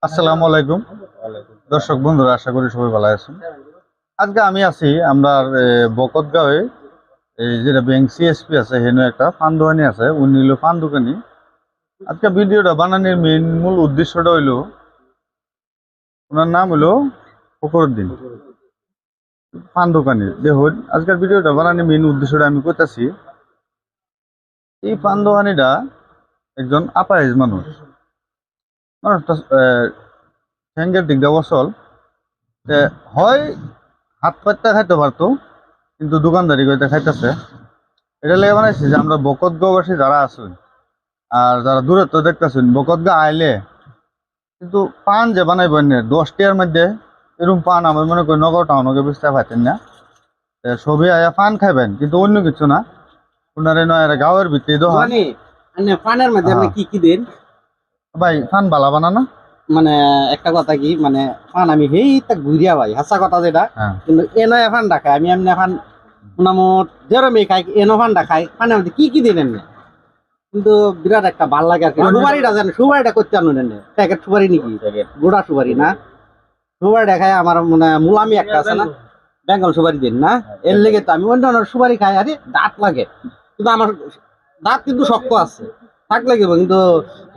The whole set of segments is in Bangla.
আসসালামু আলাইকুম দর্শক বন্ধুরা, আশা করি সবাই ভালো আছেন। আজকে আমি আছি আমরা বকতগাঁওয়ে, এই যেটা ব্যাংক সিএসপি আছে হেন একটা পান দোকানি আছে, উনি হলো পান দোকানি। আজকে ভিডিওটা বানানোর মেইন মূল উদ্দেশ্যটা হইলো, ওনার নাম হলো ফখরুদ্দিন, পান দোকানি। দেখুন আজকের ভিডিওটা বানানোর মেইন উদ্দেশ্যটা আমি কইতাছি, এই পান দোকানিটা একজন আপাহিজ মানুষ। মানুষটা ঠ্যাঙ্গের দিক দিয়ে অচল, হয় হাত পাতটা খাইতে পারতো, কিন্তু দোকানদারি করতে খাইতেছে। এটা লেগে বানাইছি যে আমরা বকতগাঁওবাসী যারা আছেন আর যারা দূরে তো দেখতেছেন, বকতগাঁ আইলে কিন্তু পান যে বানাইবেন 10 টাকার মধ্যে এরকম পান আমার মনে করি নগর টাউনকে বুঝতে পারতেন না। সবই আয়া পান খাইবেন, কিন্তু অন্য কিছু না। ওনারে নয় গাঁয়ের ভিতরে দোকান। পানের মধ্যে আপনি কি কি দেন? ভাই পান বালা বানানো মানে একটা কথা কি, মানে পান আমি হেই তা ঘুরিয়া ভাই হাসা কথা যেটা, কিন্তু এনো এখন দেখায় আমি এমনি এখন মোটামুট যেরমই খাই এনো ফান দেখাই পানের মধ্যে কি কি দেন এমনি, কিন্তু বিরাট একটা ভাল লাগে আর কি। সুপারিটা জানেন, সুপারিটা করতে আনুন প্যাকেট সুপারি নাকি গোড়া সুপারি না, সুপারি দেখায় আমার মানে মুলামি একটা আছে না, বেঙ্গল সুপারি দেন না, এর লেগে তো আমি অন্য সুপারি খাই। আরে দাঁত লাগে, কিন্তু আমার দাঁত কিন্তু শক্ত আছে, থাক লাগিব, কিন্তু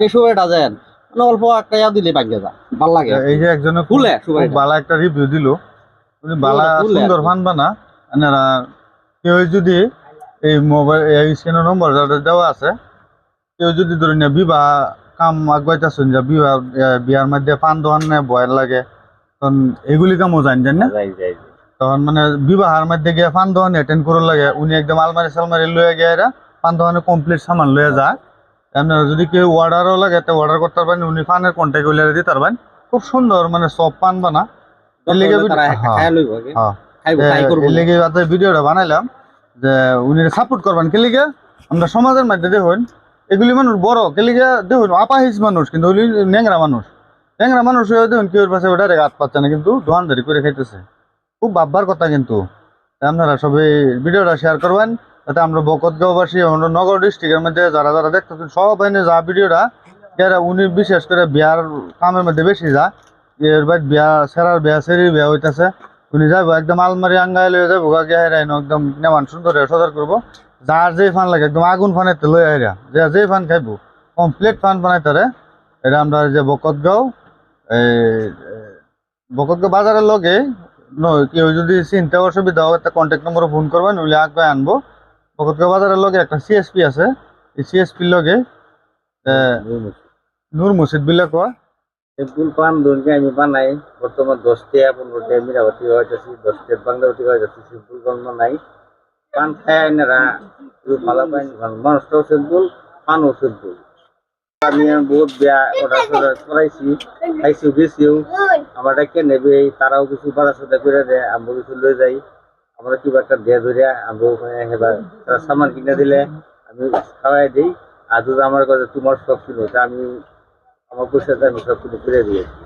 এই সুপারিটা যায় মানে অল্প একটা দিলে পাইকে যা ভাল লাগে। এই যে একজনে ফুলে বালা একটা রিভিউ দিল, উনি বালা সুন্দর ফান বানা। আপনারা কেউ যদি এই মোবাইল এই স্ক্রিনের নম্বর দেওয়া আছে, কেউ যদি ধরে নিয়ে বিবাহ কাম আগাইতেছেন, যে বিবাহ বিয়ার মধ্যে পান দোকান বয়ের লাগে, তখন এগুলি কামও জানেন না, তখন মানে বিবাহের মধ্যে গিয়ে পান দোকান অ্যাটেন্ড করার লাগে। উনি একদম আলমারি সালমারি লয়ে গিয়ে এরা পান দোকানে কমপ্লিট সামান লয়ে যায়। আপনারা যদি কেউ অর্ডারও লাগে তো অর্ডার করতে পারবেন, উনি পানের কন্ট্যাক্ট হইলে দিতে পারবেন। খুব সুন্দর মানে সব পান বানা। এর লেগে ভিডিওটা বানাইলাম যে উনি সাপোর্ট করবেন। কে লিগে আমরা সমাজের মধ্যে দেখুন এগুলি মানুষ বড়, কে লিগে দেখুন আপাহিজ মানুষ, কিন্তু ওগুলি ন্যাংরা মানুষ। ন্যাংরা মানুষ হয়ে দেখুন কেউ পাশে ওটা হাত পাচ্ছে না, কিন্তু দোকানদারি করে খাইতেছে। খুব ভাববার কথা। কিন্তু আপনারা সবাই ভিডিওটা শেয়ার করবেন, যাতে আমরা বকতগাঁওবাসী আমরা নগর ডিস্ট্রিক্টের মধ্যে যারা যারা দেখতেছেন সব এনে যা ভিডিওটা যারা উনি বিশেষ করে বিয়ার কামের মধ্যে বেশি যা এর বাদ বিয়া সেরার বিয়া সেরির বিয়া হইতেছে, উনি যাবো একদম আলমারি আঙ্গাই লয়ে যাবো গিয়ে একদম নেমান সুন্দর সদর করবো। যার যে ফান লাগে একদম আগুন ফানাইতে লয়ে আইরা যে ফান খাইবো কমপ্লিট ফান বানাইতারে। এটা আমরা যে বকতগাঁও বকতগাঁও বাজারের লগে কেউ যদি চিনতে অসুবিধা হয় একটা কন্ট্যাক্ট নম্বরে ফোন করবেন, উনি আগে আনবো। বকতগাঁও বাজারের লগে একটা সিএসপি আছে, এই সিএসপির লগে নূর মসজিদ বিলা কয় সিম্পল পান দোনকে আমি বানাই। বর্তমান 10 টাকা 15 টাকা মিরাবতী হইতেছি, 10 টাকা বাংলাবতী হইতেছি। সিম্পল পান বানাই, পান খায় এনারা ভালো পান, মানুষটাও সিম্পল, পানও সিম্পল। আমি বহুত অর্ডার করাইছি, খাইছিও গেছিও। আমার কে নেবে তারাও কিছু বাজার সাথে করে দেয়, আমরা কিছু লয়ে যাই। আমরা কিবা একটা দিয়ে ধরিয়া আমরা হেবার তারা সামান কিনে দিলে আমি খাওয়াই দিই। আর যদি আমার কাছে তোমার শখ ছিল, আমি আমার পয়সাতে আমি সব কিছু করে দিয়েছি।